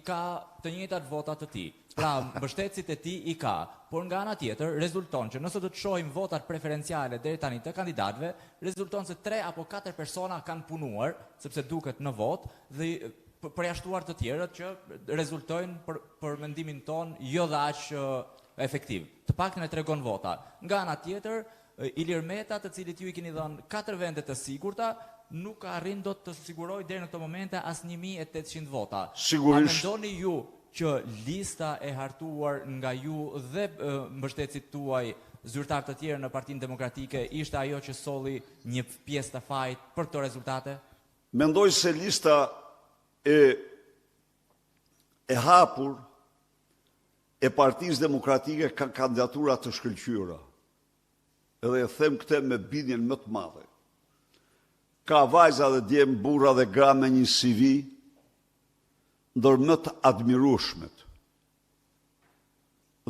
ka të njëjtat votat të tij. Pra, mbështetësit e tij i ka, por nga ana tjetër rezulton që nëse do të shohim votat preferenciale deri tani të kandidatëve, rezulton se 3 apo 4 persona kanë punuar, sepse duket në vot, dhe përjashtuar të tjerët që rezultojnë për mendimin ton jo dhe aq efektiv. Të paktën e tregon vota. Nga ana tjetër, Ilir Meta, të cilit ju i keni dhënë 4 vende të sigurta, nuk arrin dot të sigurojë deri në këtë moment as 1800 vota. Sigurisht. A mendoni ju që lista e hartuar nga ju dhe mbështetësit tuaj, zyrtar të tjerë në Partinë Demokratike, ishte ajo që solli një pjesë të fajit për këto rezultate? Mendoj se lista e hapur e Partisë Demokratike ka kandidatura të shkëlqyera. Edhe e them këtë me bindjen më të madhe. Ka vajza dhe djem, burra dhe gra me një CV ndër më të admirueshmet.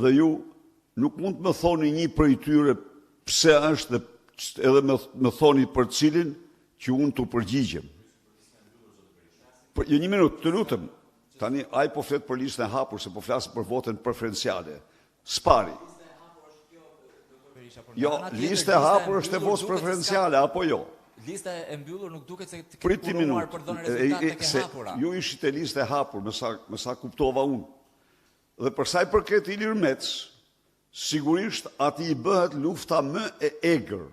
Dhe ju nuk mund të më thoni një prej tyre pse është dhe edhe më thoni për cilin që unë të përgjigjem. Jo, një minutë, të lutem. Tani, ai po flet për listën e hapur, se po flasë për votën preferenciale. Spari. Jo, lista e hapur është e votës preferenciale, apo jo? Lista e mbyllur nuk duket se të këtë punuar për dhënë rezultate ke hapura. Ju ishit e lista e hapur, me sa kuptova unë. Dhe përsa i përket Ilir Mec, sigurisht ati i bëhet lufta më e egër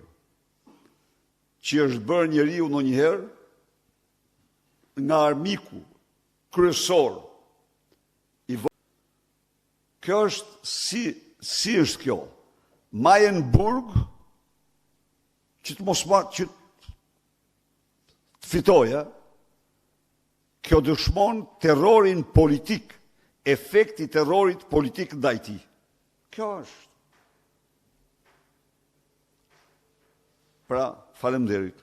që është bërë njeriu ndonjëherë nga armiku kryesor. Kjo është si është kjo? Majenburg që të mos që të fitoja, kjo dëshmon terrorin politik, efekti terrorit politik ndaj tij. Kjo është. Pra, faleminderit.